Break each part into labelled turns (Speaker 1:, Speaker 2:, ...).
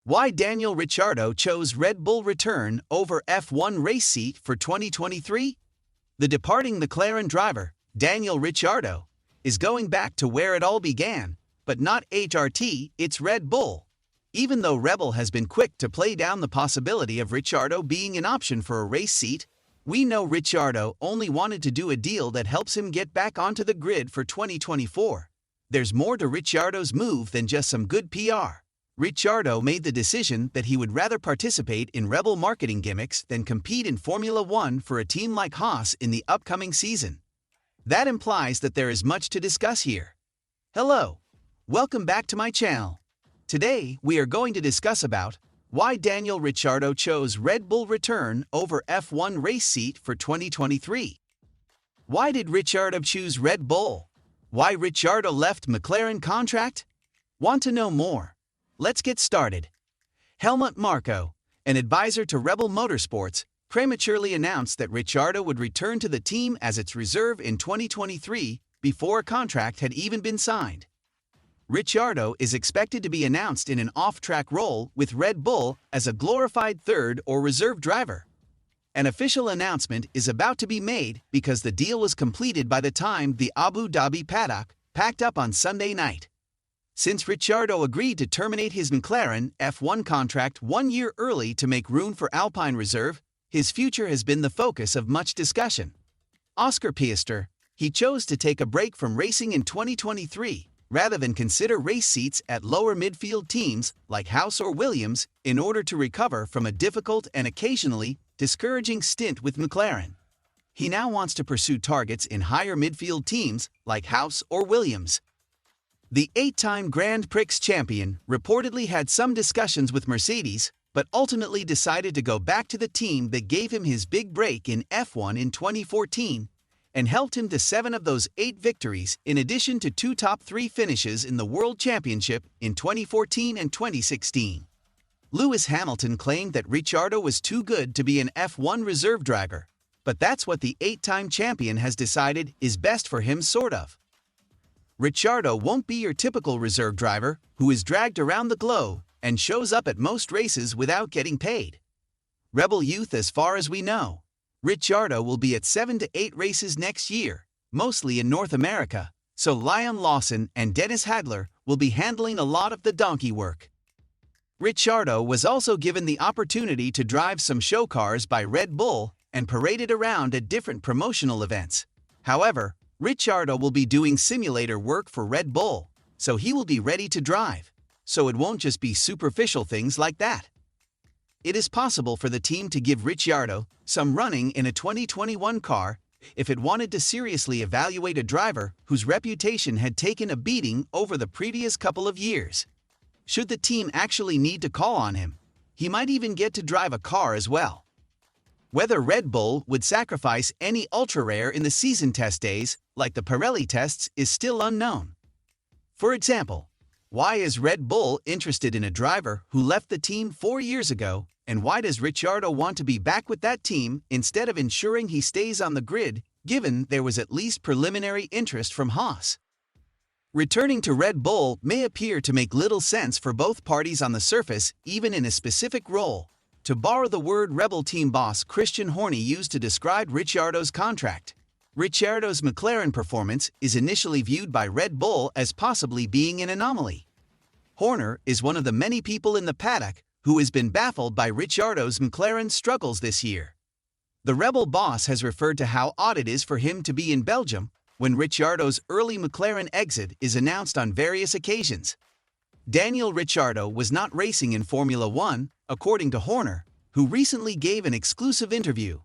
Speaker 1: Why Daniel Ricciardo chose Red Bull return over F1 race seat for 2023? The departing McLaren driver, Daniel Ricciardo, is going back to where it all began, but not HRT, it's Red Bull. Even though Rebel has been quick to play down the possibility of Ricciardo being an option for a race seat, we know Ricciardo only wanted to do a deal that helps him get back onto the grid for 2024. There's more to Ricciardo's move than just some good PR. Ricciardo made the decision that he would rather participate in Rebel marketing gimmicks than compete in Formula One for a team like Haas in the upcoming season. That implies that there is much to discuss here. Hello, welcome back to my channel. Today we are going to discuss about why Daniel Ricciardo chose Red Bull return over F1 race seat for 2023. Why did Ricciardo choose Red Bull? Why Ricciardo left McLaren contract? Want to know more? Let's get started. Helmut Marko, an advisor to Rebel Motorsports, prematurely announced that Ricciardo would return to the team as its reserve in 2023 before a contract had even been signed. Ricciardo is expected to be announced in an off-track role with Red Bull as a glorified third or reserve driver. An official announcement is about to be made because the deal was completed by the time the Abu Dhabi paddock packed up on Sunday night. Since Ricciardo agreed to terminate his McLaren F1 contract 1 year early to make room for Alpine Reserve, his future has been the focus of much discussion. Oscar Piastri, he chose to take a break from racing in 2023 rather than consider race seats at lower midfield teams like Haas or Williams in order to recover from a difficult and occasionally discouraging stint with McLaren. He now wants to pursue targets in higher midfield teams like Haas or Williams. The 8-time Grand Prix champion reportedly had some discussions with Mercedes, but ultimately decided to go back to the team that gave him his big break in F1 in 2014 and helped him to 7 of those 8 victories in addition to 2 top 3 finishes in the World Championship in 2014 and 2016. Lewis Hamilton claimed that Ricciardo was too good to be an F1 reserve driver, but that's what the 8-time champion has decided is best for him sort of. Ricciardo won't be your typical reserve driver who is dragged around the globe and shows up at most races without getting paid. Rebel youth as far as we know. Ricciardo will be at 7 to 8 races next year, mostly in North America, so Liam Lawson and Dennis Hagler will be handling a lot of the donkey work. Ricciardo was also given the opportunity to drive some show cars by Red Bull and paraded around at different promotional events. However, Ricciardo will be doing simulator work for Red Bull, so he will be ready to drive, so it won't just be superficial things like that. It is possible for the team to give Ricciardo some running in a 2021 car if it wanted to seriously evaluate a driver whose reputation had taken a beating over the previous couple of years. Should the team actually need to call on him, he might even get to drive a car as well. Whether Red Bull would sacrifice any ultra-rare in the season test days, like the Pirelli tests, is still unknown. For example, why is Red Bull interested in a driver who left the team 4 years ago, and why does Ricciardo want to be back with that team instead of ensuring he stays on the grid, given there was at least preliminary interest from Haas? Returning to Red Bull may appear to make little sense for both parties on the surface, even in a specific role. To borrow the word Rebel team boss Christian Horner used to describe Ricciardo's contract, Ricciardo's McLaren performance is initially viewed by Red Bull as possibly being an anomaly. Horner is one of the many people in the paddock who has been baffled by Ricciardo's McLaren struggles this year. The Rebel boss has referred to how odd it is for him to be in Belgium when Ricciardo's early McLaren exit is announced on various occasions. Daniel Ricciardo was not racing in Formula One, according to Horner, who recently gave an exclusive interview.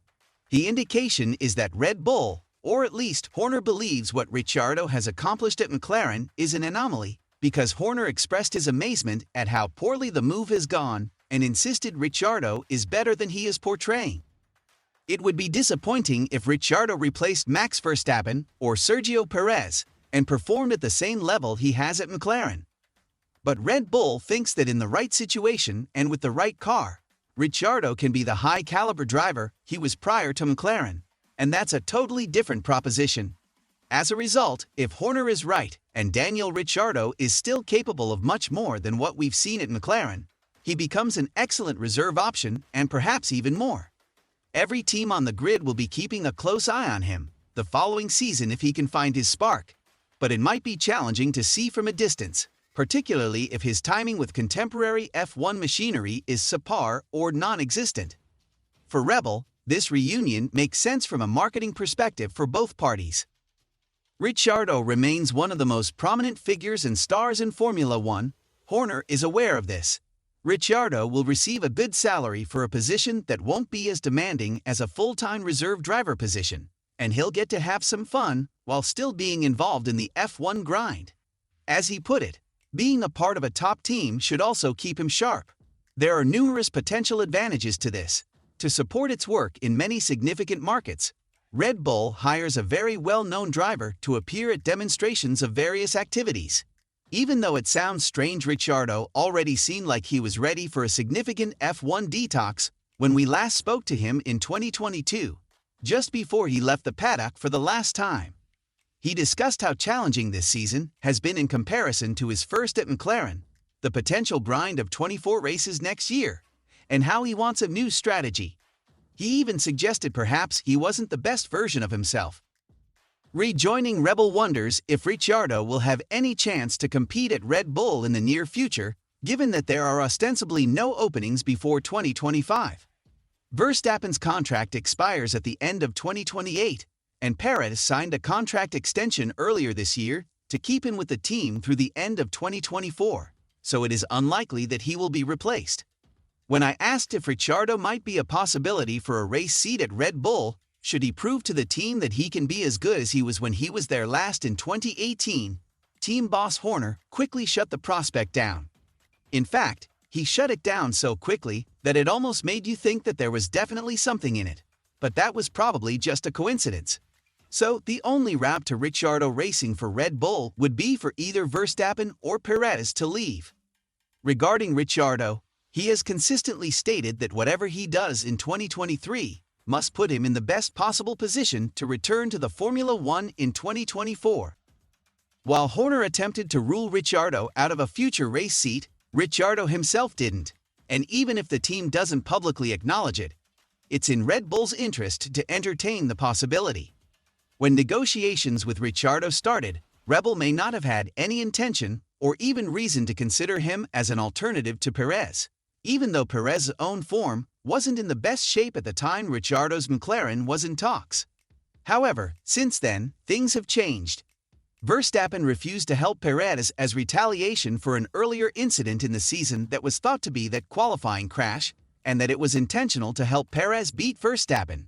Speaker 1: The indication is that Red Bull, or at least Horner, believes what Ricciardo has accomplished at McLaren is an anomaly, because Horner expressed his amazement at how poorly the move has gone and insisted Ricciardo is better than he is portraying. It would be disappointing if Ricciardo replaced Max Verstappen or Sergio Perez and performed at the same level he has at McLaren. But Red Bull thinks that in the right situation and with the right car, Ricciardo can be the high-caliber driver he was prior to McLaren, and that's a totally different proposition. As a result, if Horner is right and Daniel Ricciardo is still capable of much more than what we've seen at McLaren, he becomes an excellent reserve option and perhaps even more. Every team on the grid will be keeping a close eye on him the following season if he can find his spark, but it might be challenging to see from a distance, particularly if his timing with contemporary F1 machinery is subpar or non-existent. For Rebel, this reunion makes sense from a marketing perspective for both parties. Ricciardo remains one of the most prominent figures and stars in Formula One. Horner is aware of this. Ricciardo will receive a good salary for a position that won't be as demanding as a full-time reserve driver position, and he'll get to have some fun while still being involved in the F1 grind. As he put it, being a part of a top team should also keep him sharp. There are numerous potential advantages to this. To support its work in many significant markets, Red Bull hires a very well-known driver to appear at demonstrations of various activities. Even though it sounds strange, Ricciardo already seemed like he was ready for a significant F1 detox when we last spoke to him in 2022, just before he left the paddock for the last time. He discussed how challenging this season has been in comparison to his first at McLaren, the potential grind of 24 races next year, and how he wants a new strategy. He even suggested perhaps he wasn't the best version of himself. Rejoining Rebel wonders if Ricciardo will have any chance to compete at Red Bull in the near future, given that there are ostensibly no openings before 2025. Verstappen's contract expires at the end of 2028, and Perez signed a contract extension earlier this year to keep him with the team through the end of 2024, so it is unlikely that he will be replaced. When I asked if Ricciardo might be a possibility for a race seat at Red Bull, should he prove to the team that he can be as good as he was when he was there last in 2018, team boss Horner quickly shut the prospect down. In fact, he shut it down so quickly that it almost made you think that there was definitely something in it. But that was probably just a coincidence. So the only route to Ricciardo racing for Red Bull would be for either Verstappen or Perez to leave. Regarding Ricciardo, he has consistently stated that whatever he does in 2023 must put him in the best possible position to return to the Formula One in 2024. While Horner attempted to rule Ricciardo out of a future race seat, Ricciardo himself didn't, and even if the team doesn't publicly acknowledge it, it's in Red Bull's interest to entertain the possibility. When negotiations with Ricciardo started, Rebel may not have had any intention or even reason to consider him as an alternative to Perez, even though Perez's own form wasn't in the best shape at the time Ricciardo's McLaren was in talks. However, since then, things have changed. Verstappen refused to help Perez as retaliation for an earlier incident in the season that was thought to be that qualifying crash, and that it was intentional to help Perez beat Verstappen.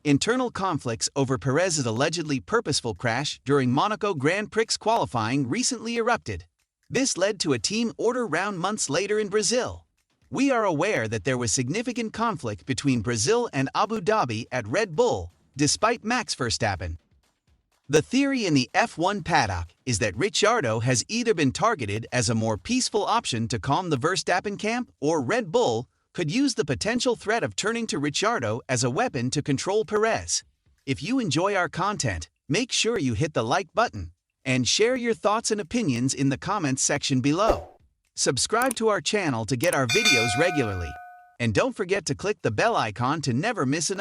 Speaker 1: Internal conflicts over Perez's allegedly purposeful crash during Monaco Grand Prix qualifying recently erupted. This led to a team order round months later in Brazil. We are aware that there was significant conflict between Brazil and Abu Dhabi at Red Bull, despite Max Verstappen. The theory in the F1 paddock is that Ricciardo has either been targeted as a more peaceful option to calm the Verstappen camp, or Red Bull could use the potential threat of turning to Ricciardo as a weapon to control Perez. If you enjoy our content, make sure you hit the like button and share your thoughts and opinions in the comments section below. Subscribe to our channel to get our videos regularly, and don't forget to click the bell icon to never miss an